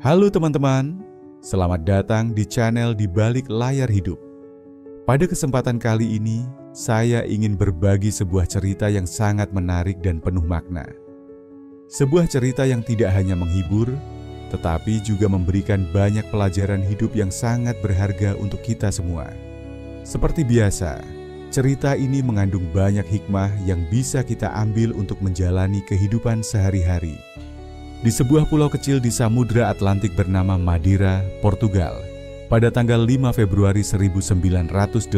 Halo teman-teman, selamat datang di channel Di Balik Layar Hidup. Pada kesempatan kali ini, saya ingin berbagi sebuah cerita yang sangat menarik dan penuh makna. Sebuah cerita yang tidak hanya menghibur, tetapi juga memberikan banyak pelajaran hidup yang sangat berharga untuk kita semua. Seperti biasa, cerita ini mengandung banyak hikmah yang bisa kita ambil untuk menjalani kehidupan sehari-hari. Di sebuah pulau kecil di Samudra Atlantik bernama Madeira, Portugal, pada tanggal 5 Februari 1985,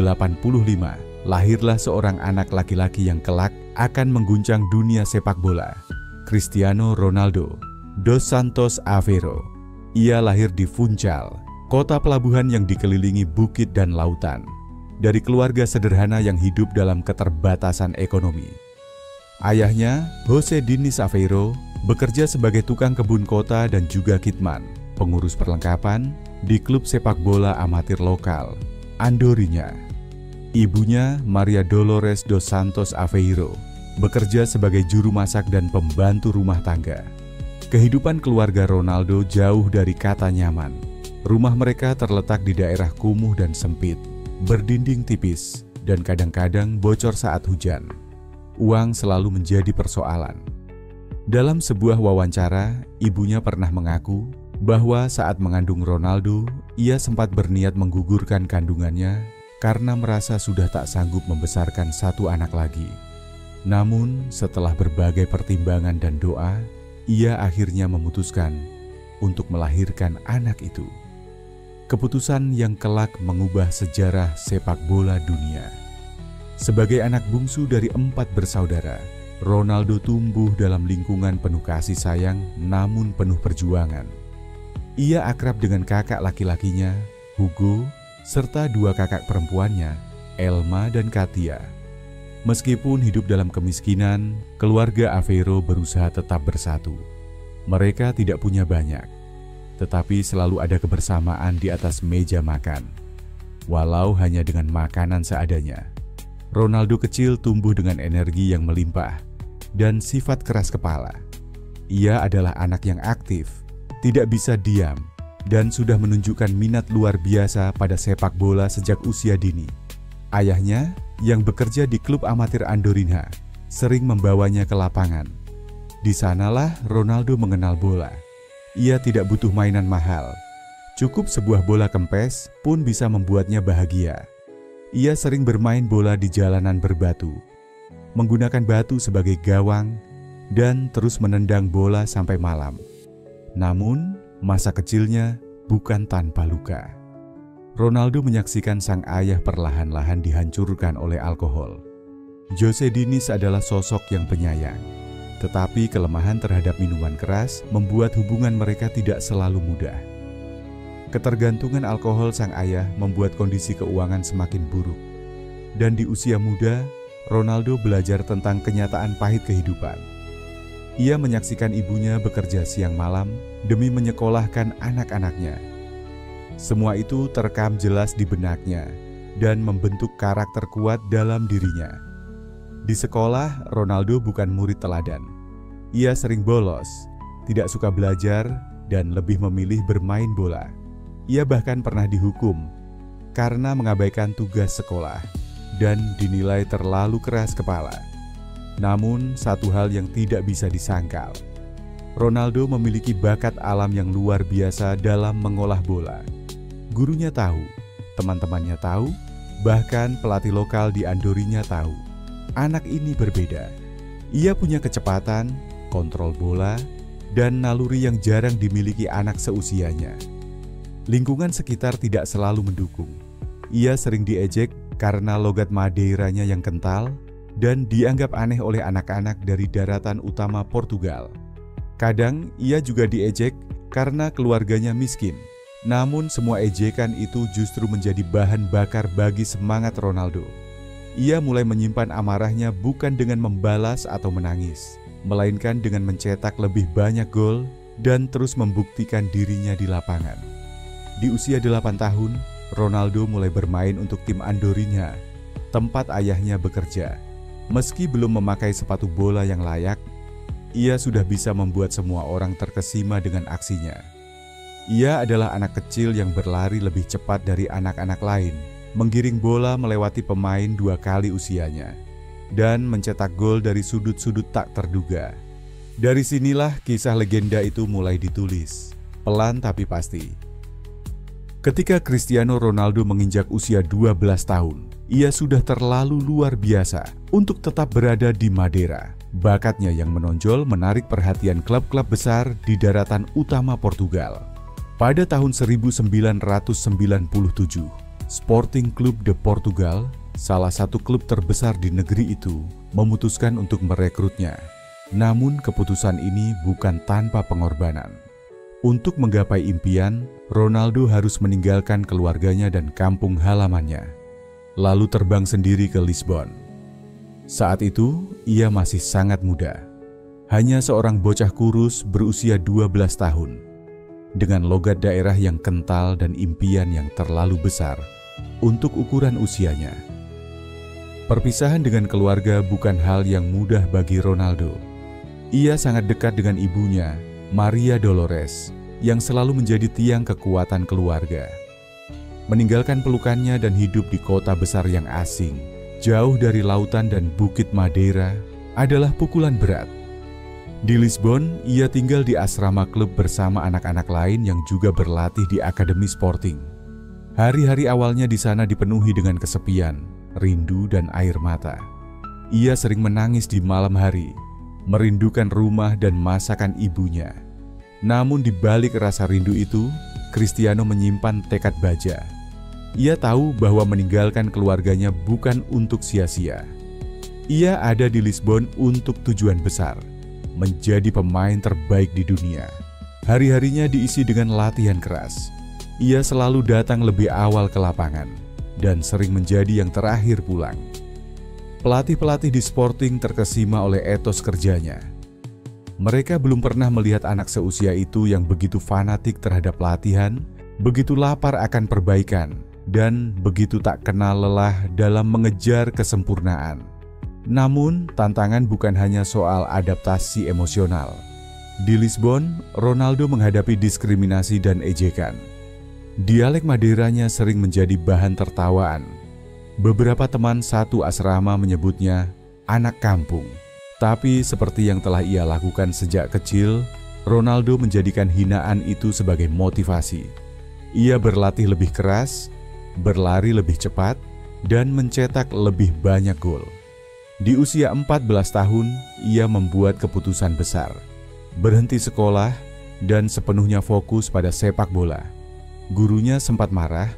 lahirlah seorang anak laki-laki yang kelak akan mengguncang dunia sepak bola, Cristiano Ronaldo dos Santos Aveiro. Ia lahir di Funchal, kota pelabuhan yang dikelilingi bukit dan lautan, dari keluarga sederhana yang hidup dalam keterbatasan ekonomi. Ayahnya, José Diniz Aveiro, bekerja sebagai tukang kebun kota dan juga kitman, pengurus perlengkapan di klub sepak bola amatir lokal, Andorinha. Ibunya, Maria Dolores dos Santos Aveiro, bekerja sebagai juru masak dan pembantu rumah tangga. Kehidupan keluarga Ronaldo jauh dari kata nyaman. Rumah mereka terletak di daerah kumuh dan sempit, berdinding tipis, dan kadang-kadang bocor saat hujan. Uang selalu menjadi persoalan. Dalam sebuah wawancara, ibunya pernah mengaku bahwa saat mengandung Ronaldo, ia sempat berniat menggugurkan kandungannya karena merasa sudah tak sanggup membesarkan satu anak lagi. Namun, setelah berbagai pertimbangan dan doa, ia akhirnya memutuskan untuk melahirkan anak itu. Keputusan yang kelak mengubah sejarah sepak bola dunia. Sebagai anak bungsu dari 4 bersaudara, Ronaldo tumbuh dalam lingkungan penuh kasih sayang namun penuh perjuangan. Ia akrab dengan kakak laki-lakinya, Hugo, serta 2 kakak perempuannya, Elma dan Katia. Meskipun hidup dalam kemiskinan, keluarga Aveiro berusaha tetap bersatu. Mereka tidak punya banyak, tetapi selalu ada kebersamaan di atas meja makan. Walau hanya dengan makanan seadanya, Ronaldo kecil tumbuh dengan energi yang melimpah dan sifat keras kepala. Ia adalah anak yang aktif, tidak bisa diam, dan sudah menunjukkan minat luar biasa pada sepak bola sejak usia dini. Ayahnya, yang bekerja di klub amatir Andorinha, sering membawanya ke lapangan. Di sanalah Ronaldo mengenal bola. Ia tidak butuh mainan mahal. Cukup sebuah bola kempes pun bisa membuatnya bahagia. Ia sering bermain bola di jalanan berbatu, menggunakan batu sebagai gawang, dan terus menendang bola sampai malam. Namun, masa kecilnya bukan tanpa luka. Ronaldo menyaksikan sang ayah perlahan-lahan dihancurkan oleh alkohol. José Diniz adalah sosok yang penyayang, tetapi kelemahan terhadap minuman keras membuat hubungan mereka tidak selalu mudah. Ketergantungan alkohol sang ayah membuat kondisi keuangan semakin buruk. Dan di usia muda, Ronaldo belajar tentang kenyataan pahit kehidupan. Ia menyaksikan ibunya bekerja siang malam demi menyekolahkan anak-anaknya. Semua itu terekam jelas di benaknya dan membentuk karakter kuat dalam dirinya. Di sekolah, Ronaldo bukan murid teladan. Ia sering bolos, tidak suka belajar, dan lebih memilih bermain bola. Ia bahkan pernah dihukum karena mengabaikan tugas sekolah dan dinilai terlalu keras kepala. Namun, satu hal yang tidak bisa disangkal, Ronaldo memiliki bakat alam yang luar biasa dalam mengolah bola. Gurunya tahu, teman-temannya tahu, bahkan pelatih lokal di Andorinha tahu. Anak ini berbeda. Ia punya kecepatan, kontrol bola, dan naluri yang jarang dimiliki anak seusianya. Lingkungan sekitar tidak selalu mendukung. Ia sering diejek karena logat Madeiranya yang kental dan dianggap aneh oleh anak-anak dari daratan utama Portugal. Kadang ia juga diejek karena keluarganya miskin. Namun semua ejekan itu justru menjadi bahan bakar bagi semangat Ronaldo. Ia mulai menyimpan amarahnya bukan dengan membalas atau menangis, melainkan dengan mencetak lebih banyak gol dan terus membuktikan dirinya di lapangan. Di usia 8 tahun, Ronaldo mulai bermain untuk tim Andorinha, tempat ayahnya bekerja. Meski belum memakai sepatu bola yang layak, ia sudah bisa membuat semua orang terkesima dengan aksinya. Ia adalah anak kecil yang berlari lebih cepat dari anak-anak lain, menggiring bola melewati pemain 2 kali usianya, dan mencetak gol dari sudut-sudut tak terduga. Dari sinilah kisah legenda itu mulai ditulis, pelan tapi pasti. Ketika Cristiano Ronaldo menginjak usia 12 tahun, ia sudah terlalu luar biasa untuk tetap berada di Madeira. Bakatnya yang menonjol menarik perhatian klub-klub besar di daratan utama Portugal. Pada tahun 1997, Sporting Clube de Portugal, salah satu klub terbesar di negeri itu, memutuskan untuk merekrutnya. Namun keputusan ini bukan tanpa pengorbanan. Untuk menggapai impian, Ronaldo harus meninggalkan keluarganya dan kampung halamannya, lalu terbang sendiri ke Lisbon. Saat itu, ia masih sangat muda. Hanya seorang bocah kurus berusia 12 tahun. Dengan logat daerah yang kental dan impian yang terlalu besar untuk ukuran usianya. Perpisahan dengan keluarga bukan hal yang mudah bagi Ronaldo. Ia sangat dekat dengan ibunya, Maria Dolores, yang selalu menjadi tiang kekuatan keluarga. Meninggalkan pelukannya dan hidup di kota besar yang asing, jauh dari lautan dan bukit Madeira, adalah pukulan berat. Di Lisbon, ia tinggal di asrama klub bersama anak-anak lain yang juga berlatih di Akademi Sporting. Hari-hari awalnya di sana dipenuhi dengan kesepian, rindu, dan air mata. Ia sering menangis di malam hari, merindukan rumah dan masakan ibunya. Namun di balik rasa rindu itu, Cristiano menyimpan tekad baja. Ia tahu bahwa meninggalkan keluarganya bukan untuk sia-sia. Ia ada di Lisbon untuk tujuan besar, menjadi pemain terbaik di dunia. Hari-harinya diisi dengan latihan keras. Ia selalu datang lebih awal ke lapangan dan sering menjadi yang terakhir pulang. Pelatih-pelatih di Sporting terkesima oleh etos kerjanya. Mereka belum pernah melihat anak seusia itu yang begitu fanatik terhadap latihan, begitu lapar akan perbaikan, dan begitu tak kenal lelah dalam mengejar kesempurnaan. Namun, tantangan bukan hanya soal adaptasi emosional. Di Lisbon, Ronaldo menghadapi diskriminasi dan ejekan. Dialek Madeiranya sering menjadi bahan tertawaan. Beberapa teman satu asrama menyebutnya anak kampung. Tapi seperti yang telah ia lakukan sejak kecil, Ronaldo menjadikan hinaan itu sebagai motivasi. Ia berlatih lebih keras, berlari lebih cepat, dan mencetak lebih banyak gol. Di usia 14 tahun, ia membuat keputusan besar. Berhenti sekolah dan sepenuhnya fokus pada sepak bola. Gurunya sempat marah,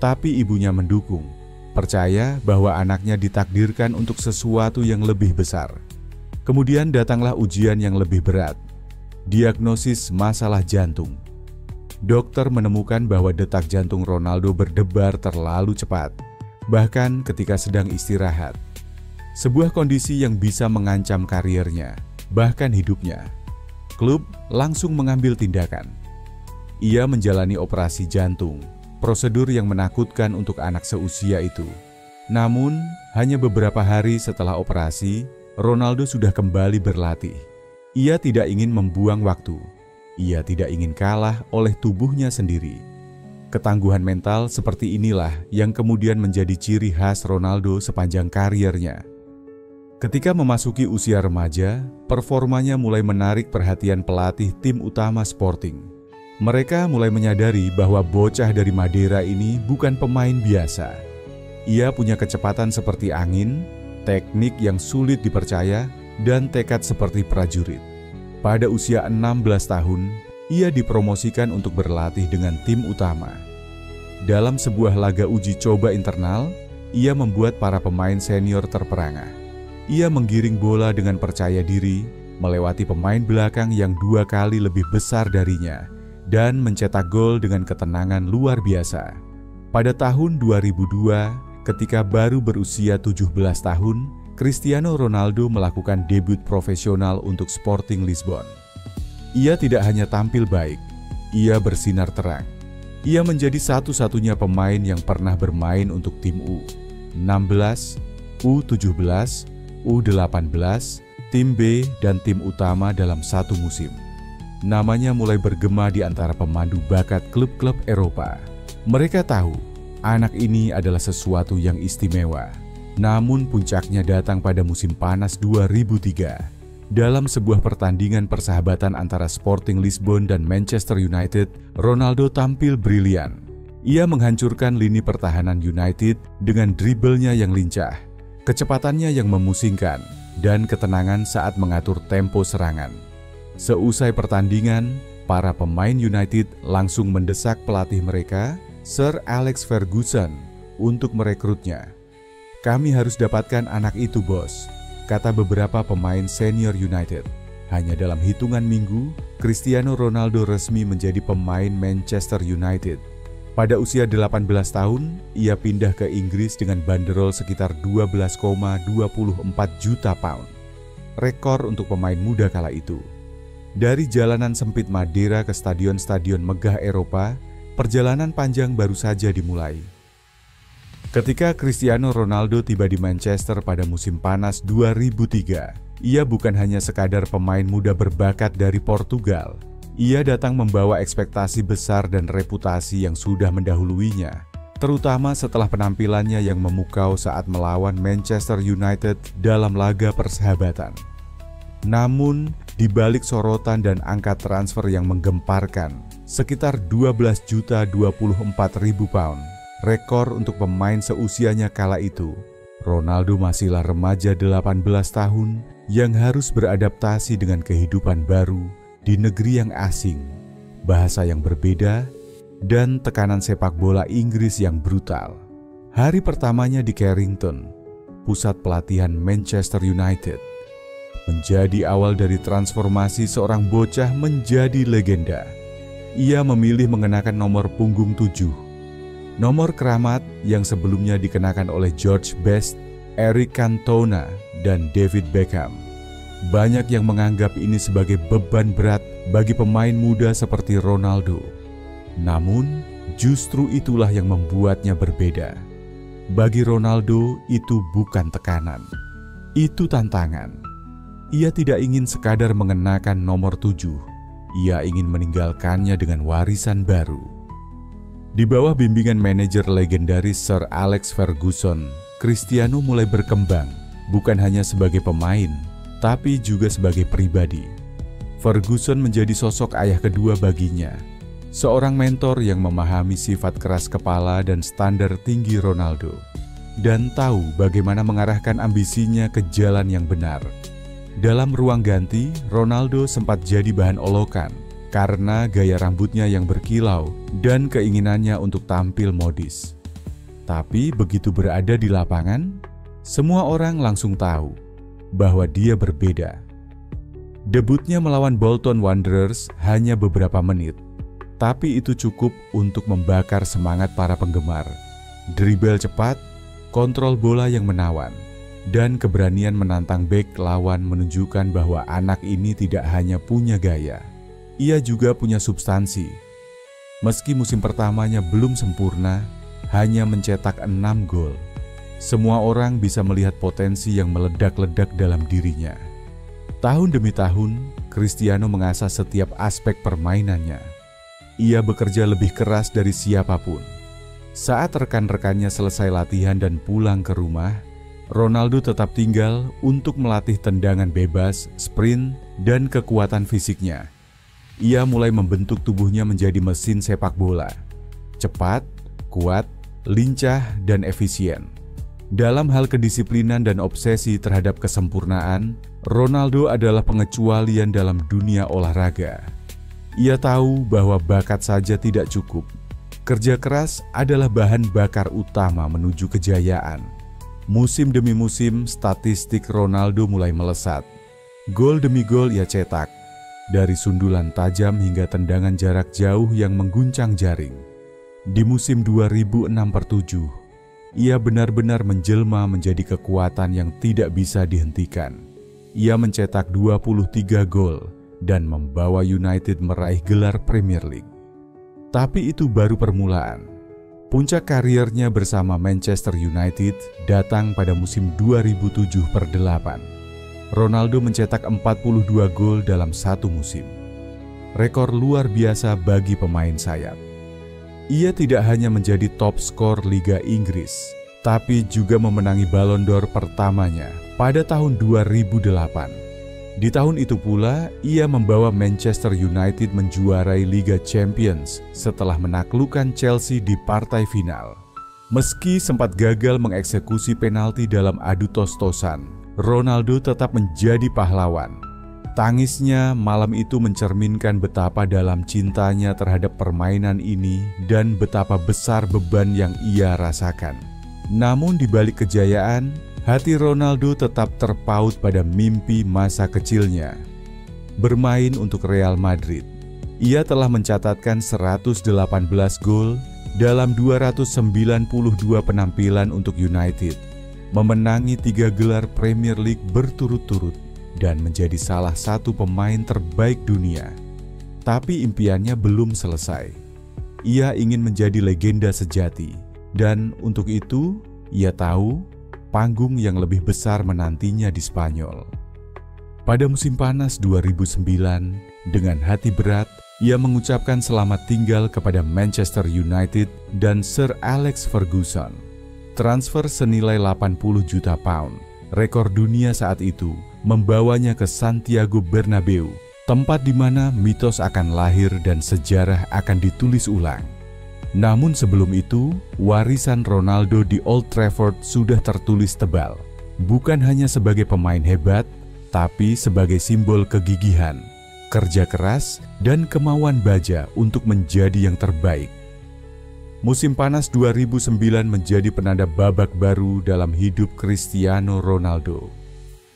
tapi ibunya mendukung. Percaya bahwa anaknya ditakdirkan untuk sesuatu yang lebih besar. Kemudian datanglah ujian yang lebih berat. Diagnosis masalah jantung. Dokter menemukan bahwa detak jantung Ronaldo berdebar terlalu cepat, bahkan ketika sedang istirahat. Sebuah kondisi yang bisa mengancam karirnya, bahkan hidupnya. Klub langsung mengambil tindakan. Ia menjalani operasi jantung, prosedur yang menakutkan untuk anak seusia itu. Namun, hanya beberapa hari setelah operasi, Ronaldo sudah kembali berlatih. Ia tidak ingin membuang waktu. Ia tidak ingin kalah oleh tubuhnya sendiri. Ketangguhan mental seperti inilah yang kemudian menjadi ciri khas Ronaldo sepanjang kariernya. Ketika memasuki usia remaja, performanya mulai menarik perhatian pelatih tim utama Sporting. Mereka mulai menyadari bahwa bocah dari Madeira ini bukan pemain biasa. Ia punya kecepatan seperti angin, teknik yang sulit dipercaya, dan tekad seperti prajurit. Pada usia 16 tahun, ia dipromosikan untuk berlatih dengan tim utama. Dalam sebuah laga uji coba internal, ia membuat para pemain senior terperangah. Ia menggiring bola dengan percaya diri, melewati pemain belakang yang 2 kali lebih besar darinya, dan mencetak gol dengan ketenangan luar biasa. Pada tahun 2002, ketika baru berusia 17 tahun, Cristiano Ronaldo melakukan debut profesional untuk Sporting Lisbon. Ia tidak hanya tampil baik, ia bersinar terang. Ia menjadi satu-satunya pemain yang pernah bermain untuk tim U16, U17, U18, tim B, dan tim utama dalam satu musim. namanya mulai bergema di antara pemandu bakat klub-klub Eropa. Mereka tahu anak ini adalah sesuatu yang istimewa. Namun puncaknya datang pada musim panas 2003. Dalam sebuah pertandingan persahabatan antara Sporting Lisbon dan Manchester United, Ronaldo tampil brilian. Ia menghancurkan lini pertahanan United dengan dribblenya yang lincah, kecepatannya yang memusingkan, dan ketenangan saat mengatur tempo serangan. Seusai pertandingan, para pemain United langsung mendesak pelatih mereka, Sir Alex Ferguson, untuk merekrutnya. "Kami harus dapatkan anak itu, bos," kata beberapa pemain senior United. Hanya dalam hitungan minggu, Cristiano Ronaldo resmi menjadi pemain Manchester United. Pada usia 18 tahun, ia pindah ke Inggris dengan banderol sekitar 12,24 juta pound. Rekor untuk pemain muda kala itu. Dari jalanan sempit Madeira ke stadion-stadion megah Eropa, perjalanan panjang baru saja dimulai. Ketika Cristiano Ronaldo tiba di Manchester pada musim panas 2003, ia bukan hanya sekadar pemain muda berbakat dari Portugal. Ia datang membawa ekspektasi besar dan reputasi yang sudah mendahuluinya, terutama setelah penampilannya yang memukau saat melawan Manchester United dalam laga persahabatan. Namun, di balik sorotan dan angka transfer yang menggemparkan, sekitar 12.024.000 pound, rekor untuk pemain seusianya kala itu, Ronaldo masihlah remaja 18 tahun yang harus beradaptasi dengan kehidupan baru di negeri yang asing, bahasa yang berbeda, dan tekanan sepak bola Inggris yang brutal. Hari pertamanya di Carrington, pusat pelatihan Manchester United, menjadi awal dari transformasi seorang bocah menjadi legenda. Ia memilih mengenakan nomor punggung 7, nomor keramat yang sebelumnya dikenakan oleh George Best, Eric Cantona, dan David Beckham. Banyak yang menganggap ini sebagai beban berat bagi pemain muda seperti Ronaldo. Namun, justru itulah yang membuatnya berbeda. Bagi Ronaldo, itu bukan tekanan. Itu tantangan. Ia tidak ingin sekadar mengenakan nomor 7. Ia ingin meninggalkannya dengan warisan baru. Di bawah bimbingan manajer legendaris Sir Alex Ferguson, Cristiano mulai berkembang, bukan hanya sebagai pemain, tapi juga sebagai pribadi. Ferguson menjadi sosok ayah kedua baginya, seorang mentor yang memahami sifat keras kepala dan standar tinggi Ronaldo, dan tahu bagaimana mengarahkan ambisinya ke jalan yang benar. Dalam ruang ganti, Ronaldo sempat jadi bahan olokan karena gaya rambutnya yang berkilau dan keinginannya untuk tampil modis. Tapi begitu berada di lapangan, semua orang langsung tahu bahwa dia berbeda. Debutnya melawan Bolton Wanderers hanya beberapa menit, tapi itu cukup untuk membakar semangat para penggemar. Dribble cepat, kontrol bola yang menawan, dan keberanian menantang bek lawan menunjukkan bahwa anak ini tidak hanya punya gaya, ia juga punya substansi. Meski musim pertamanya belum sempurna, hanya mencetak 6 gol, semua orang bisa melihat potensi yang meledak-ledak dalam dirinya. Tahun demi tahun, Cristiano mengasah setiap aspek permainannya. Ia bekerja lebih keras dari siapapun. Saat rekan-rekannya selesai latihan dan pulang ke rumah, Ronaldo tetap tinggal untuk melatih tendangan bebas, sprint, dan kekuatan fisiknya. Ia mulai membentuk tubuhnya menjadi mesin sepak bola. Cepat, kuat, lincah, dan efisien. Dalam hal kedisiplinan dan obsesi terhadap kesempurnaan, Ronaldo adalah pengecualian dalam dunia olahraga. Ia tahu bahwa bakat saja tidak cukup. Kerja keras adalah bahan bakar utama menuju kejayaan. Musim demi musim, statistik Ronaldo mulai melesat. Gol demi gol ia cetak, dari sundulan tajam hingga tendangan jarak jauh yang mengguncang jaring. Di musim 2006-07, ia benar-benar menjelma menjadi kekuatan yang tidak bisa dihentikan. Ia mencetak 23 gol dan membawa United meraih gelar Premier League. Tapi itu baru permulaan. Puncak karirnya bersama Manchester United datang pada musim 2007/08. Ronaldo mencetak 42 gol dalam satu musim. rekor luar biasa bagi pemain sayap. Ia tidak hanya menjadi top skor Liga Inggris, tapi juga memenangi Ballon d'Or pertamanya pada tahun 2008. Di tahun itu pula, ia membawa Manchester United menjuarai Liga Champions setelah menaklukkan Chelsea di partai final. Meski sempat gagal mengeksekusi penalti dalam adu tos-tosan, Ronaldo tetap menjadi pahlawan. Tangisnya malam itu mencerminkan betapa dalam cintanya terhadap permainan ini dan betapa besar beban yang ia rasakan. Namun di balik kejayaan, hati Ronaldo tetap terpaut pada mimpi masa kecilnya. Bermain untuk Real Madrid, ia telah mencatatkan 118 gol dalam 292 penampilan untuk United, memenangi 3 gelar Premier League berturut-turut, dan menjadi salah satu pemain terbaik dunia. Tapi impiannya belum selesai. Ia ingin menjadi legenda sejati, dan untuk itu ia tahu panggung yang lebih besar menantinya di Spanyol. Pada musim panas 2009, dengan hati berat, ia mengucapkan selamat tinggal kepada Manchester United dan Sir Alex Ferguson. Transfer senilai 80 juta pound, rekor dunia saat itu, membawanya ke Santiago Bernabeu, tempat di mana mitos akan lahir dan sejarah akan ditulis ulang. Namun sebelum itu, warisan Ronaldo di Old Trafford sudah tertulis tebal, bukan hanya sebagai pemain hebat, tapi sebagai simbol kegigihan, kerja keras, dan kemauan baja untuk menjadi yang terbaik. Musim panas 2009 menjadi penanda babak baru dalam hidup Cristiano Ronaldo.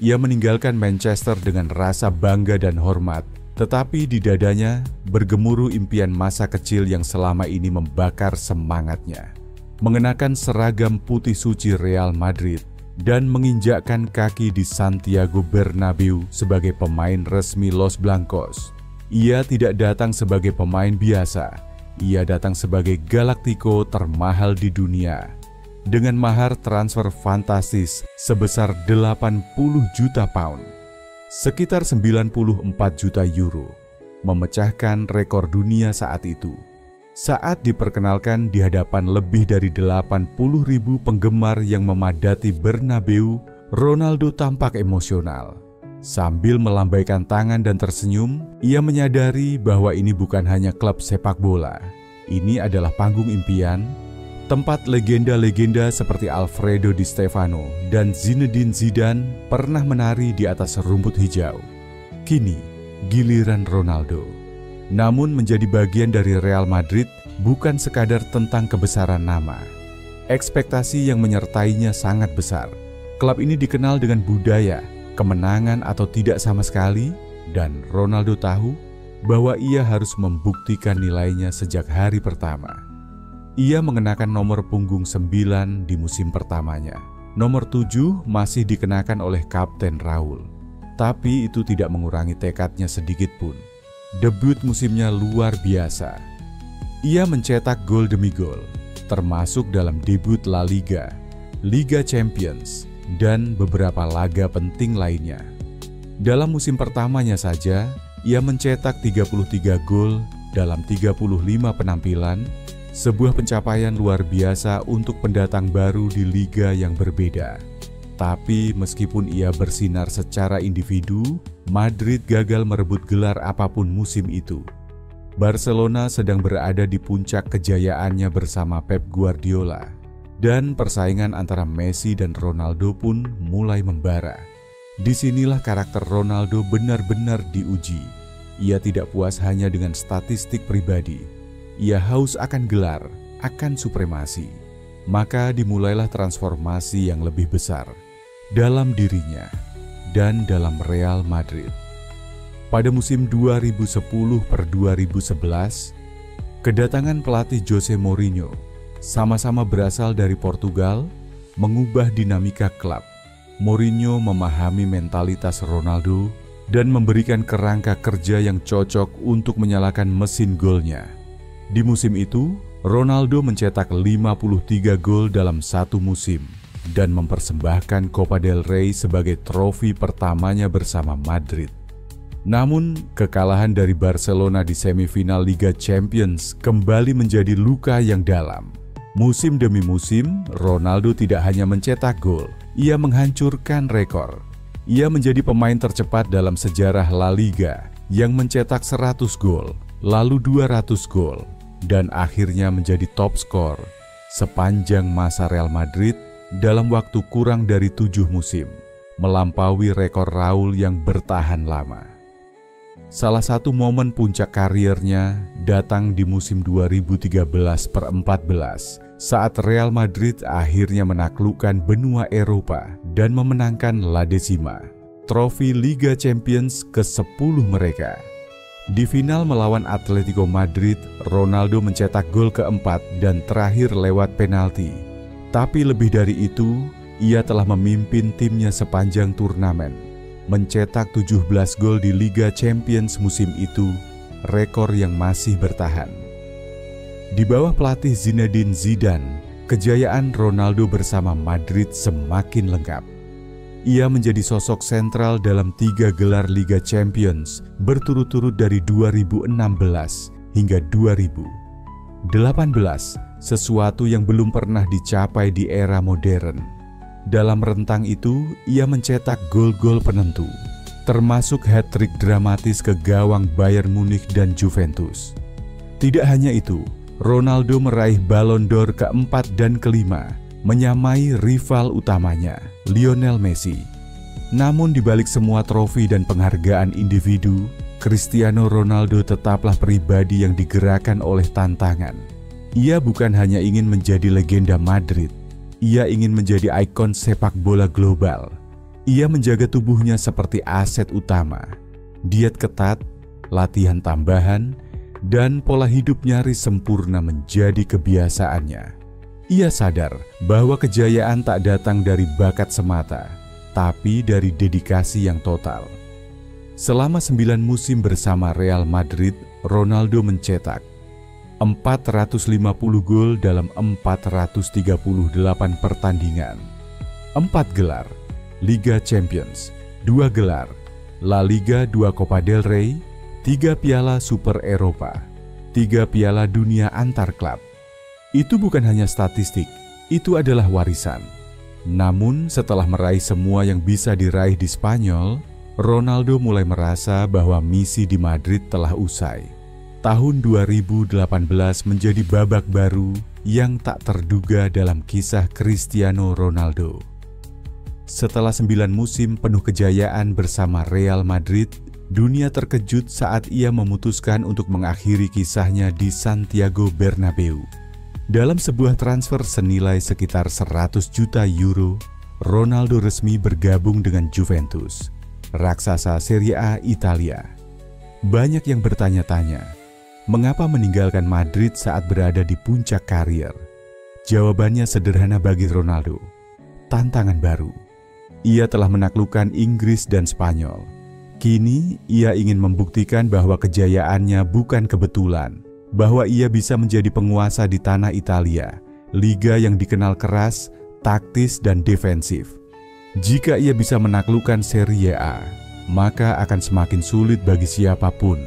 Ia meninggalkan Manchester dengan rasa bangga dan hormat, tetapi di dadanya bergemuruh impian masa kecil yang selama ini membakar semangatnya. Mengenakan seragam putih suci Real Madrid dan menginjakkan kaki di Santiago Bernabeu sebagai pemain resmi Los Blancos. Ia tidak datang sebagai pemain biasa, ia datang sebagai Galactico termahal di dunia. Dengan mahar transfer fantastis sebesar 80 juta pound, sekitar 94 juta euro, memecahkan rekor dunia saat itu. Saat diperkenalkan di hadapan lebih dari 80.000 penggemar yang memadati Bernabeu, Ronaldo tampak emosional. Sambil melambaikan tangan dan tersenyum, ia menyadari bahwa ini bukan hanya klub sepak bola. Ini adalah panggung impian, tempat legenda-legenda seperti Alfredo Di Stefano dan Zinedine Zidane pernah menari di atas rumput hijau. Kini, giliran Ronaldo. Namun menjadi bagian dari Real Madrid bukan sekadar tentang kebesaran nama. Ekspektasi yang menyertainya sangat besar. Klub ini dikenal dengan budaya, kemenangan atau tidak sama sekali, dan Ronaldo tahu bahwa ia harus membuktikan nilainya sejak hari pertama. Ia mengenakan nomor punggung 9 di musim pertamanya. Nomor 7 masih dikenakan oleh Kapten Raul. Tapi itu tidak mengurangi tekadnya sedikit pun. Debut musimnya luar biasa. Ia mencetak gol demi gol, termasuk dalam debut La Liga, Liga Champions, dan beberapa laga penting lainnya. Dalam musim pertamanya saja, ia mencetak 33 gol dalam 35 penampilan, sebuah pencapaian luar biasa untuk pendatang baru di liga yang berbeda. Tapi meskipun ia bersinar secara individu, Madrid gagal merebut gelar apapun musim itu. Barcelona sedang berada di puncak kejayaannya bersama Pep Guardiola, dan persaingan antara Messi dan Ronaldo pun mulai membara. Disinilah karakter Ronaldo benar-benar diuji. Ia tidak puas hanya dengan statistik pribadi. Ia haus akan gelar, akan supremasi. Maka dimulailah transformasi yang lebih besar dalam dirinya dan dalam Real Madrid. Pada musim 2010-2011, kedatangan pelatih Jose Mourinho, sama-sama berasal dari Portugal, mengubah dinamika klub. Mourinho memahami mentalitas Ronaldo dan memberikan kerangka kerja yang cocok untuk menyalakan mesin golnya. Di musim itu, Ronaldo mencetak 53 gol dalam satu musim dan mempersembahkan Copa del Rey sebagai trofi pertamanya bersama Madrid. Namun, kekalahan dari Barcelona di semifinal Liga Champions kembali menjadi luka yang dalam. Musim demi musim, Ronaldo tidak hanya mencetak gol, ia menghancurkan rekor. Ia menjadi pemain tercepat dalam sejarah La Liga yang mencetak 100 gol, lalu 200 gol, dan akhirnya menjadi top skor sepanjang masa Real Madrid dalam waktu kurang dari 7 musim, melampaui rekor Raul yang bertahan lama. Salah satu momen puncak karirnya datang di musim 2013-14 saat Real Madrid akhirnya menaklukkan benua Eropa dan memenangkan La Decima, trofi Liga Champions ke-10 mereka. Di final melawan Atletico Madrid, Ronaldo mencetak gol keempat dan terakhir lewat penalti. Tapi lebih dari itu, ia telah memimpin timnya sepanjang turnamen, mencetak 17 gol di Liga Champions musim itu, rekor yang masih bertahan. Di bawah pelatih Zinedine Zidane, kejayaan Ronaldo bersama Madrid semakin lengkap. Ia menjadi sosok sentral dalam 3 gelar Liga Champions berturut-turut dari 2016 hingga 2018, sesuatu yang belum pernah dicapai di era modern. Dalam rentang itu, ia mencetak gol-gol penentu, termasuk hat-trick dramatis ke gawang Bayern Munich dan Juventus. Tidak hanya itu, Ronaldo meraih Ballon d'Or keempat dan kelima, menyamai rival utamanya, Lionel Messi. Namun di balik semua trofi dan penghargaan individu, Cristiano Ronaldo tetaplah pribadi yang digerakkan oleh tantangan. Ia bukan hanya ingin menjadi legenda Madrid, ia ingin menjadi ikon sepak bola global. Ia menjaga tubuhnya seperti aset utama, diet ketat, latihan tambahan, dan pola hidup nyaris sempurna menjadi kebiasaannya. Ia sadar bahwa kejayaan tak datang dari bakat semata, tapi dari dedikasi yang total. Selama 9 musim bersama Real Madrid, Ronaldo mencetak 450 gol dalam 438 pertandingan, 4 gelar Liga Champions, 2 gelar La Liga, 2 Copa del Rey, 3 piala Super Eropa, 3 piala dunia antar klub. Itu bukan hanya statistik, itu adalah warisan. Namun setelah meraih semua yang bisa diraih di Spanyol, Ronaldo mulai merasa bahwa misi di Madrid telah usai. Tahun 2018 menjadi babak baru yang tak terduga dalam kisah Cristiano Ronaldo. Setelah 9 musim penuh kejayaan bersama Real Madrid, dunia terkejut saat ia memutuskan untuk mengakhiri kisahnya di Santiago Bernabeu. Dalam sebuah transfer senilai sekitar 100 juta euro, Ronaldo resmi bergabung dengan Juventus, raksasa Serie A Italia. Banyak yang bertanya-tanya, mengapa meninggalkan Madrid saat berada di puncak karir? Jawabannya sederhana bagi Ronaldo, tantangan baru. Ia telah menaklukkan Inggris dan Spanyol. Kini ia ingin membuktikan bahwa kejayaannya bukan kebetulan, bahwa ia bisa menjadi penguasa di tanah Italia, liga yang dikenal keras, taktis dan defensif. Jika ia bisa menaklukkan Serie A, maka akan semakin sulit bagi siapapun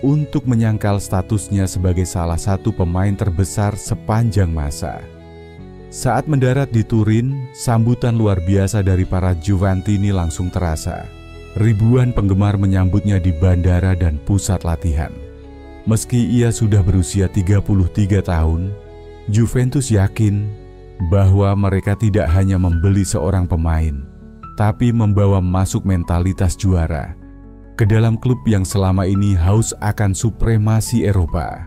untuk menyangkal statusnya sebagai salah satu pemain terbesar sepanjang masa. Saat mendarat di Turin, sambutan luar biasa dari para Juventini langsung terasa. Ribuan penggemar menyambutnya di bandara dan pusat latihan. Meski ia sudah berusia 33 tahun, Juventus yakin bahwa mereka tidak hanya membeli seorang pemain, tapi membawa masuk mentalitas juara ke dalam klub yang selama ini haus akan supremasi Eropa.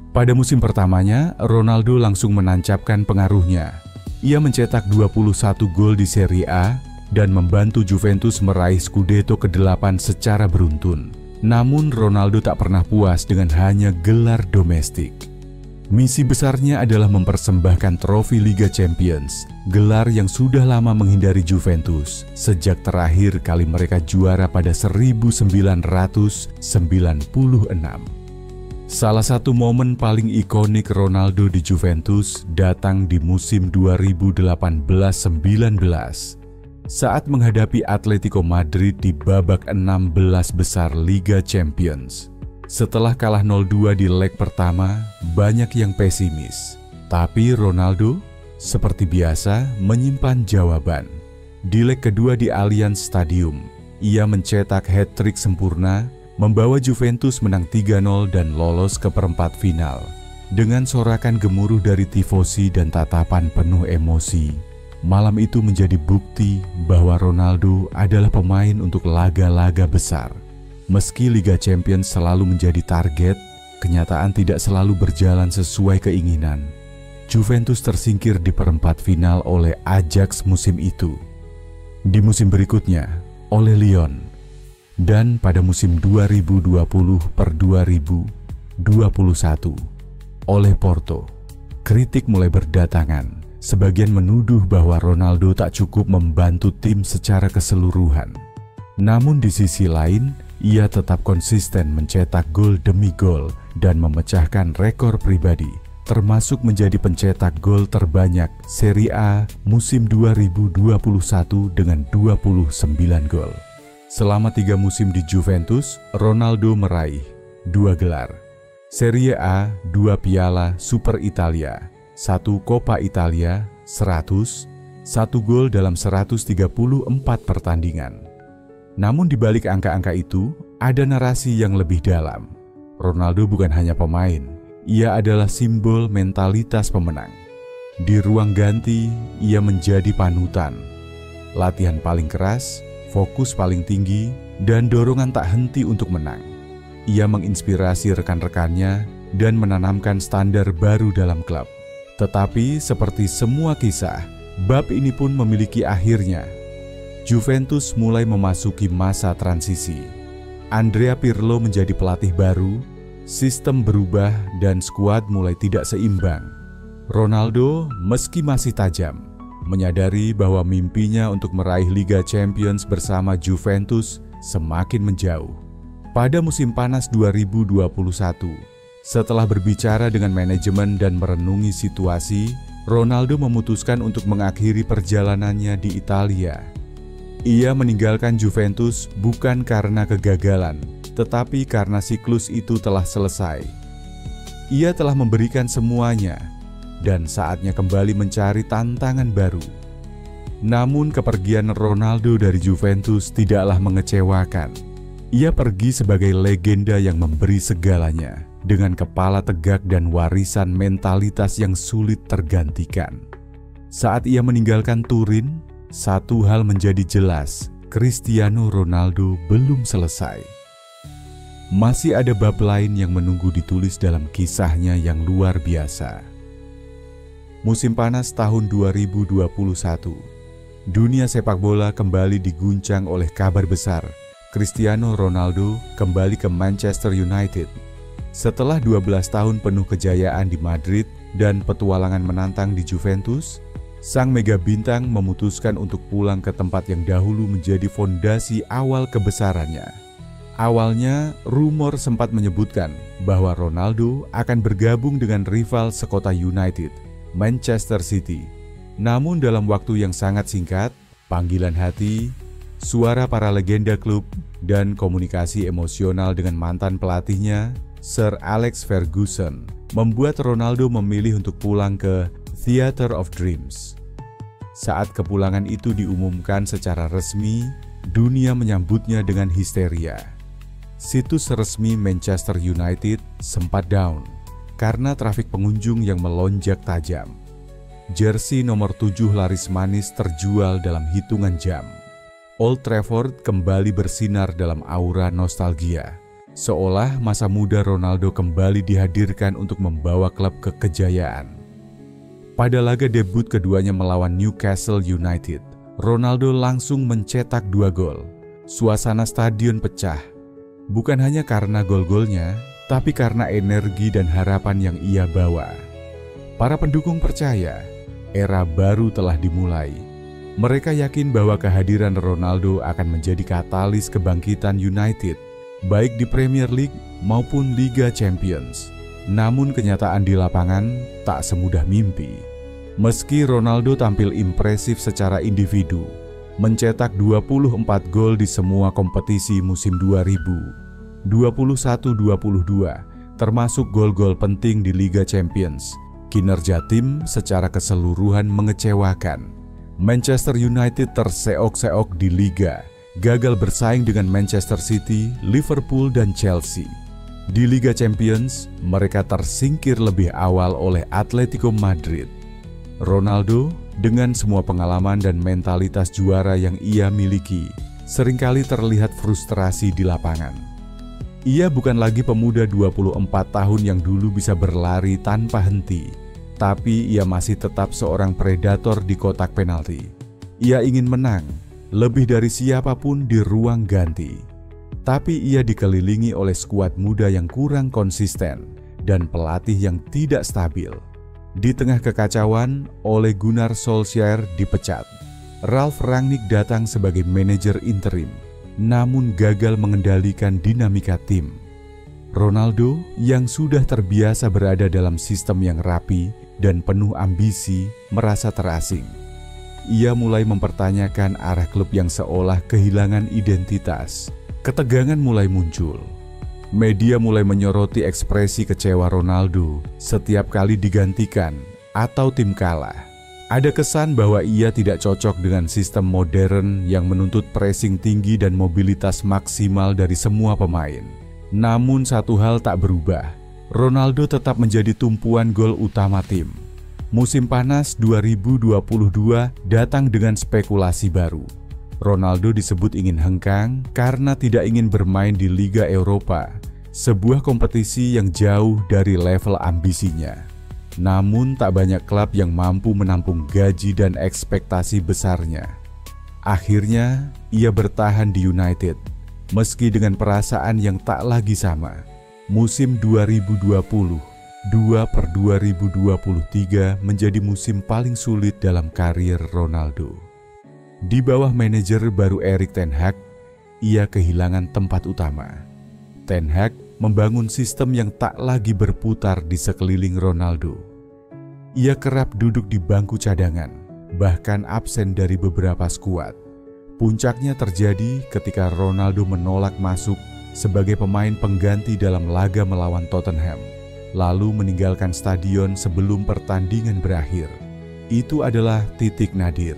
Pada musim pertamanya, Ronaldo langsung menancapkan pengaruhnya. Ia mencetak 21 gol di Serie A dan membantu Juventus meraih Scudetto ke-8 secara beruntun. Namun Ronaldo tak pernah puas dengan hanya gelar domestik. Misi besarnya adalah mempersembahkan trofi Liga Champions, gelar yang sudah lama menghindari Juventus sejak terakhir kali mereka juara pada 1996. Salah satu momen paling ikonik Ronaldo di Juventus datang di musim 2018-19. Saat menghadapi Atletico Madrid di babak 16 besar Liga Champions. Setelah kalah 0-2 di leg pertama, banyak yang pesimis. Tapi Ronaldo, seperti biasa, menyimpan jawaban. Di leg kedua di Allianz Stadium, ia mencetak hat-trick sempurna, membawa Juventus menang 3-0 dan lolos ke perempat final. Dengan sorakan gemuruh dari tifosi dan tatapan penuh emosi, malam itu menjadi bukti bahwa Ronaldo adalah pemain untuk laga-laga besar. Meski Liga Champions selalu menjadi target, kenyataan tidak selalu berjalan sesuai keinginan. Juventus tersingkir di perempat final oleh Ajax musim itu. Di musim berikutnya, oleh Lyon. Dan pada musim 2020/2021, oleh Porto. Kritik mulai berdatangan. Sebagian menuduh bahwa Ronaldo tak cukup membantu tim secara keseluruhan. Namun di sisi lain, ia tetap konsisten mencetak gol demi gol dan memecahkan rekor pribadi, termasuk menjadi pencetak gol terbanyak Serie A musim 2021 dengan 29 gol. Selama 3 musim di Juventus, Ronaldo meraih 2 gelar. Serie A, 2 piala Super Italia, 1 Coppa Italia, 100, 1 gol dalam 134 pertandingan. Namun di balik angka-angka itu, ada narasi yang lebih dalam. Ronaldo bukan hanya pemain, ia adalah simbol mentalitas pemenang. Di ruang ganti, ia menjadi panutan. Latihan paling keras, fokus paling tinggi, dan dorongan tak henti untuk menang. Ia menginspirasi rekan-rekannya dan menanamkan standar baru dalam klub. Tetapi seperti semua kisah, bab ini pun memiliki akhirnya. Juventus mulai memasuki masa transisi. Andrea Pirlo menjadi pelatih baru, sistem berubah dan skuad mulai tidak seimbang. Ronaldo, meski masih tajam, menyadari bahwa mimpinya untuk meraih Liga Champions bersama Juventus semakin menjauh. Pada musim panas 2021, setelah berbicara dengan manajemen dan merenungi situasi, Ronaldo memutuskan untuk mengakhiri perjalanannya di Italia. Ia meninggalkan Juventus bukan karena kegagalan, tetapi karena siklus itu telah selesai. Ia telah memberikan semuanya, dan saatnya kembali mencari tantangan baru. Namun kepergian Ronaldo dari Juventus tidaklah mengecewakan. Ia pergi sebagai legenda yang memberi segalanya, dengan kepala tegak dan warisan mentalitas yang sulit tergantikan. Saat ia meninggalkan Turin, satu hal menjadi jelas, Cristiano Ronaldo belum selesai. Masih ada bab lain yang menunggu ditulis dalam kisahnya yang luar biasa. Musim panas tahun 2021, dunia sepak bola kembali diguncang oleh kabar besar. Cristiano Ronaldo kembali ke Manchester United. Setelah 12 tahun penuh kejayaan di Madrid dan petualangan menantang di Juventus, sang mega bintang memutuskan untuk pulang ke tempat yang dahulu menjadi fondasi awal kebesarannya. Awalnya, rumor sempat menyebutkan bahwa Ronaldo akan bergabung dengan rival sekota United, Manchester City. Namun dalam waktu yang sangat singkat, panggilan hati, suara para legenda klub, dan komunikasi emosional dengan mantan pelatihnya, Sir Alex Ferguson, membuat Ronaldo memilih untuk pulang ke Theatre of Dreams. Saat kepulangan itu diumumkan secara resmi, dunia menyambutnya dengan histeria. Situs resmi Manchester United sempat down karena trafik pengunjung yang melonjak tajam. Jersey nomor 7 laris manis terjual dalam hitungan jam. Old Trafford kembali bersinar dalam aura nostalgia. Seolah masa muda Ronaldo kembali dihadirkan untuk membawa klub ke kejayaan. Pada laga debut keduanya melawan Newcastle United, Ronaldo langsung mencetak 2 gol. Suasana stadion pecah. Bukan hanya karena gol-golnya, tapi karena energi dan harapan yang ia bawa. Para pendukung percaya, era baru telah dimulai. Mereka yakin bahwa kehadiran Ronaldo akan menjadi katalis kebangkitan United, baik di Premier League maupun Liga Champions. Namun kenyataan di lapangan tak semudah mimpi. Meski Ronaldo tampil impresif secara individu, mencetak 24 gol di semua kompetisi musim 2021-22, termasuk gol-gol penting di Liga Champions. Kinerja tim secara keseluruhan mengecewakan. Manchester United terseok-seok di Liga, gagal bersaing dengan Manchester City, Liverpool, dan Chelsea. Di Liga Champions, mereka tersingkir lebih awal oleh Atletico Madrid. Ronaldo, dengan semua pengalaman dan mentalitas juara yang ia miliki, seringkali terlihat frustrasi di lapangan. Ia bukan lagi pemuda 24 tahun yang dulu bisa berlari tanpa henti, tapi ia masih tetap seorang predator di kotak penalti. Ia ingin menang, lebih dari siapapun di ruang ganti. Tapi ia dikelilingi oleh skuad muda yang kurang konsisten dan pelatih yang tidak stabil. Di tengah kekacauan, Ole Gunnar Solskjaer dipecat. Ralf Rangnick datang sebagai manajer interim, namun gagal mengendalikan dinamika tim. Ronaldo yang sudah terbiasa berada dalam sistem yang rapi dan penuh ambisi merasa terasing. Ia mulai mempertanyakan arah klub yang seolah kehilangan identitas. Ketegangan mulai muncul. Media mulai menyoroti ekspresi kecewa Ronaldo setiap kali digantikan atau tim kalah. Ada kesan bahwa ia tidak cocok dengan sistem modern yang menuntut pressing tinggi dan mobilitas maksimal dari semua pemain. Namun satu hal tak berubah, Ronaldo tetap menjadi tumpuan gol utama tim. Musim panas 2022 datang dengan spekulasi baru. Ronaldo disebut ingin hengkang karena tidak ingin bermain di Liga Eropa, sebuah kompetisi yang jauh dari level ambisinya. Namun tak banyak klub yang mampu menampung gaji dan ekspektasi besarnya. Akhirnya, ia bertahan di United, meski dengan perasaan yang tak lagi sama. Musim 2020-2023 menjadi musim paling sulit dalam karir Ronaldo. Di bawah manajer baru Erik ten Hag, ia kehilangan tempat utama. Ten Hag membangun sistem yang tak lagi berputar di sekeliling Ronaldo. Ia kerap duduk di bangku cadangan, bahkan absen dari beberapa skuad. Puncaknya terjadi ketika Ronaldo menolak masuk sebagai pemain pengganti dalam laga melawan Tottenham, lalu meninggalkan stadion sebelum pertandingan berakhir. Itu adalah titik nadir.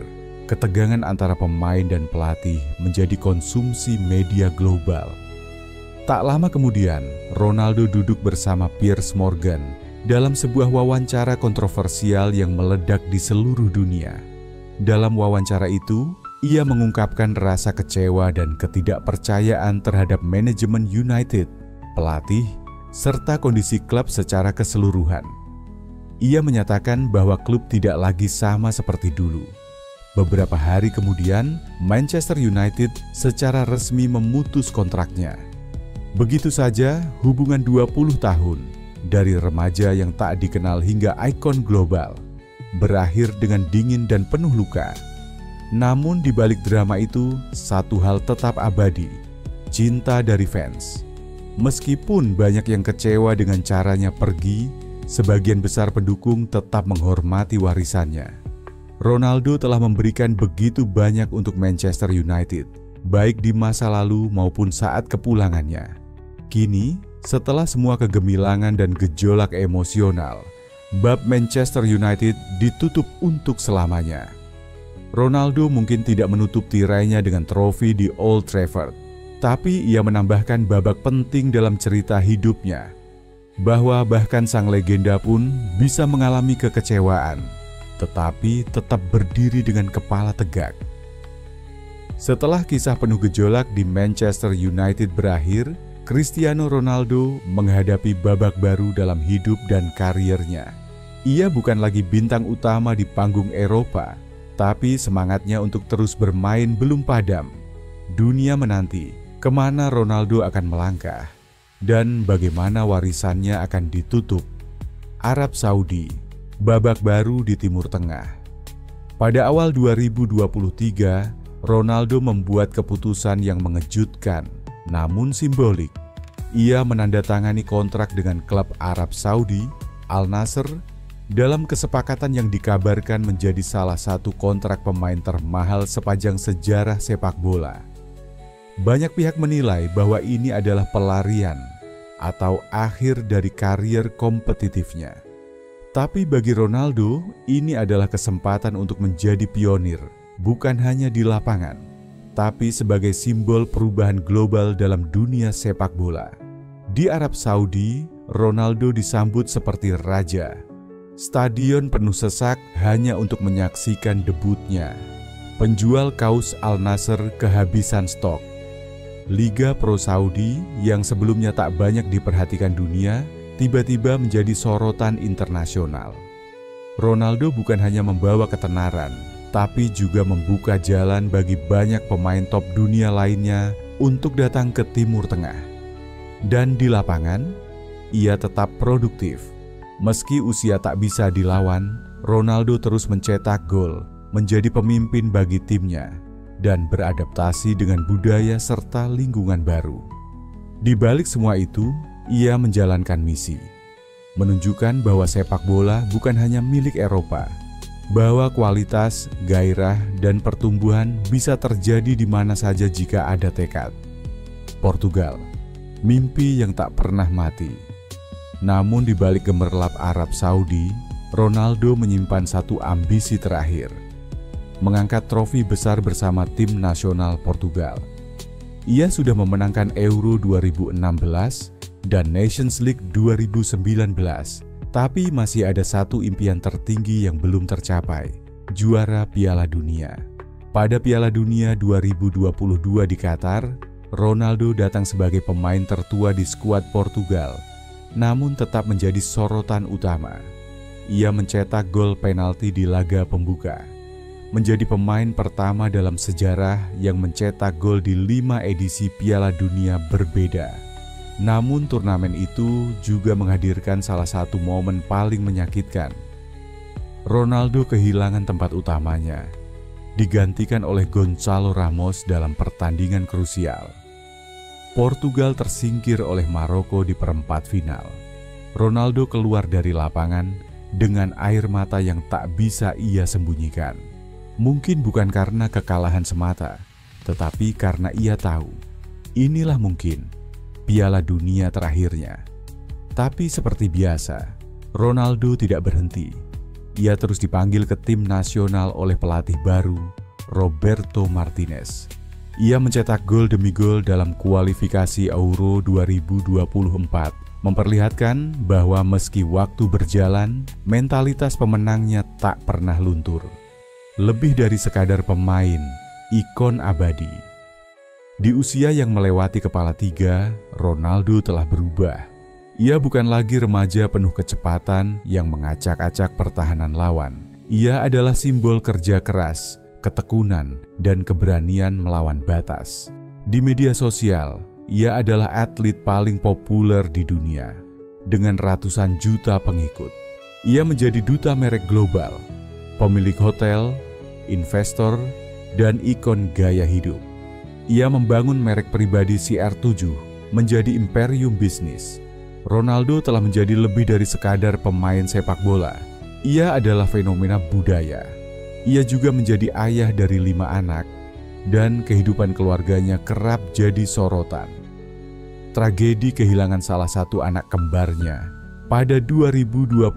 Ketegangan antara pemain dan pelatih menjadi konsumsi media global. Tak lama kemudian, Ronaldo duduk bersama Piers Morgan dalam sebuah wawancara kontroversial yang meledak di seluruh dunia. Dalam wawancara itu, ia mengungkapkan rasa kecewa dan ketidakpercayaan terhadap manajemen United, pelatih, serta kondisi klub secara keseluruhan. Ia menyatakan bahwa klub tidak lagi sama seperti dulu. Beberapa hari kemudian, Manchester United secara resmi memutus kontraknya. Begitu saja hubungan 20 tahun, dari remaja yang tak dikenal hingga ikon global, berakhir dengan dingin dan penuh luka. Namun di balik drama itu, satu hal tetap abadi, cinta dari fans. Meskipun banyak yang kecewa dengan caranya pergi, sebagian besar pendukung tetap menghormati warisannya. Ronaldo telah memberikan begitu banyak untuk Manchester United, baik di masa lalu maupun saat kepulangannya. Kini, setelah semua kegemilangan dan gejolak emosional, bab Manchester United ditutup untuk selamanya. Ronaldo mungkin tidak menutup tirainya dengan trofi di Old Trafford, tapi ia menambahkan babak penting dalam cerita hidupnya, bahwa bahkan sang legenda pun bisa mengalami kekecewaan, tetapi tetap berdiri dengan kepala tegak. Setelah kisah penuh gejolak di Manchester United berakhir, Cristiano Ronaldo menghadapi babak baru dalam hidup dan karirnya. Ia bukan lagi bintang utama di panggung Eropa, tapi semangatnya untuk terus bermain belum padam. Dunia menanti kemana Ronaldo akan melangkah dan bagaimana warisannya akan ditutup. Arab Saudi, babak baru di Timur Tengah. Pada awal 2023, Ronaldo membuat keputusan yang mengejutkan, namun simbolik. Ia menandatangani kontrak dengan klub Arab Saudi, Al Nassr, dalam kesepakatan yang dikabarkan menjadi salah satu kontrak pemain termahal sepanjang sejarah sepak bola. Banyak pihak menilai bahwa ini adalah pelarian atau akhir dari karier kompetitifnya. Tapi bagi Ronaldo, ini adalah kesempatan untuk menjadi pionir, bukan hanya di lapangan, tapi sebagai simbol perubahan global dalam dunia sepak bola. Di Arab Saudi, Ronaldo disambut seperti raja. Stadion penuh sesak hanya untuk menyaksikan debutnya. Penjual kaos Al Nassr kehabisan stok. Liga Pro Saudi yang sebelumnya tak banyak diperhatikan dunia, tiba-tiba menjadi sorotan internasional. Ronaldo bukan hanya membawa ketenaran, tapi juga membuka jalan bagi banyak pemain top dunia lainnya untuk datang ke Timur Tengah. Dan di lapangan, ia tetap produktif. Meski usia tak bisa dilawan, Ronaldo terus mencetak gol, menjadi pemimpin bagi timnya, dan beradaptasi dengan budaya serta lingkungan baru. Di balik semua itu, ia menjalankan misi, menunjukkan bahwa sepak bola bukan hanya milik Eropa, bahwa kualitas, gairah, dan pertumbuhan bisa terjadi di mana saja jika ada tekad. Portugal, mimpi yang tak pernah mati. Namun di balik gemerlap Arab Saudi, Ronaldo menyimpan satu ambisi terakhir, mengangkat trofi besar bersama tim nasional Portugal. Ia sudah memenangkan Euro 2016 dan Nations League 2019, tapi masih ada satu impian tertinggi yang belum tercapai, juara Piala Dunia. Pada Piala Dunia 2022 di Qatar, Ronaldo datang sebagai pemain tertua di skuad Portugal, namun tetap menjadi sorotan utama. Ia mencetak gol penalti di laga pembuka, menjadi pemain pertama dalam sejarah yang mencetak gol di 5 edisi Piala Dunia berbeda. Namun turnamen itu juga menghadirkan salah satu momen paling menyakitkan. Ronaldo kehilangan tempat utamanya, digantikan oleh Gonçalo Ramos dalam pertandingan krusial. Portugal tersingkir oleh Maroko di perempat final. Ronaldo keluar dari lapangan dengan air mata yang tak bisa ia sembunyikan. Mungkin bukan karena kekalahan semata, tetapi karena ia tahu, inilah mungkin Piala Dunia terakhirnya. Tapi seperti biasa, Ronaldo tidak berhenti. Ia terus dipanggil ke tim nasional oleh pelatih baru, Roberto Martinez. Ia mencetak gol demi gol dalam kualifikasi Euro 2024, memperlihatkan bahwa meski waktu berjalan, mentalitas pemenangnya tak pernah luntur. Lebih dari sekadar pemain, ikon abadi. Di usia yang melewati kepala 3, Ronaldo telah berubah. Ia bukan lagi remaja penuh kecepatan yang mengacak-acak pertahanan lawan. Ia adalah simbol kerja keras, ketekunan, dan keberanian melawan batas. Di media sosial, ia adalah atlet paling populer di dunia, dengan ratusan juta pengikut. Ia menjadi duta merek global, pemilik hotel, investor, dan ikon gaya hidup. Ia membangun merek pribadi CR7 menjadi imperium bisnis. Ronaldo telah menjadi lebih dari sekadar pemain sepak bola. Ia adalah fenomena budaya. Ia juga menjadi ayah dari 5 anak, dan kehidupan keluarganya kerap jadi sorotan. Tragedi kehilangan salah satu anak kembarnya pada 2022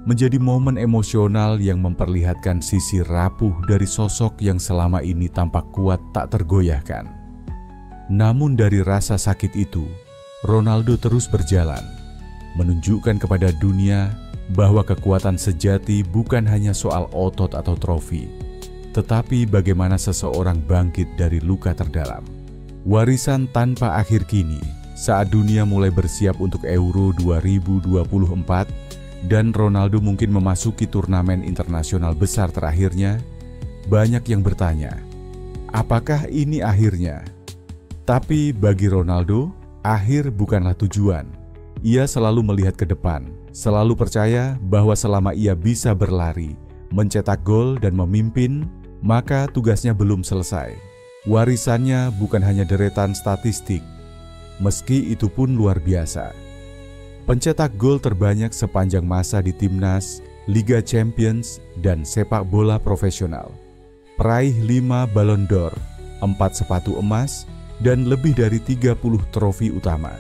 menjadi momen emosional yang memperlihatkan sisi rapuh dari sosok yang selama ini tampak kuat tak tergoyahkan. Namun dari rasa sakit itu, Ronaldo terus berjalan, menunjukkan kepada dunia bahwa kekuatan sejati bukan hanya soal otot atau trofi, tetapi bagaimana seseorang bangkit dari luka terdalam. Warisan tanpa akhir kini, saat dunia mulai bersiap untuk Euro 2024 dan Ronaldo mungkin memasuki turnamen internasional besar terakhirnya, banyak yang bertanya, apakah ini akhirnya? Tapi bagi Ronaldo, akhir bukanlah tujuan. Ia selalu melihat ke depan, selalu percaya bahwa selama ia bisa berlari, mencetak gol dan memimpin, maka tugasnya belum selesai. Warisannya bukan hanya deretan statistik, meski itu pun luar biasa. pencetak gol terbanyak sepanjang masa di timnas, Liga Champions, dan sepak bola profesional. Peraih 5 Ballon d'Or, 4 sepatu emas, dan lebih dari 30 trofi utama.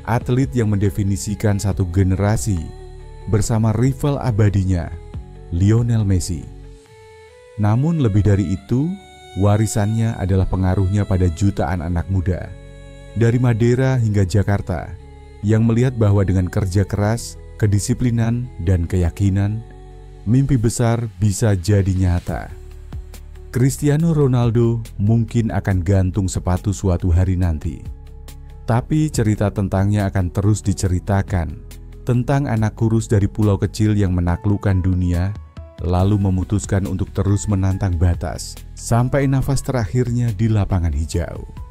Atlet yang mendefinisikan satu generasi bersama rival abadinya, Lionel Messi. Namun lebih dari itu, warisannya adalah pengaruhnya pada jutaan anak muda, dari Madura hingga Jakarta, yang melihat bahwa dengan kerja keras, kedisiplinan, dan keyakinan, mimpi besar bisa jadi nyata. Cristiano Ronaldo mungkin akan gantung sepatu suatu hari nanti. Tapi cerita tentangnya akan terus diceritakan, tentang anak kurus dari pulau kecil yang menaklukkan dunia, lalu memutuskan untuk terus menantang batas, sampai nafas terakhirnya di lapangan hijau.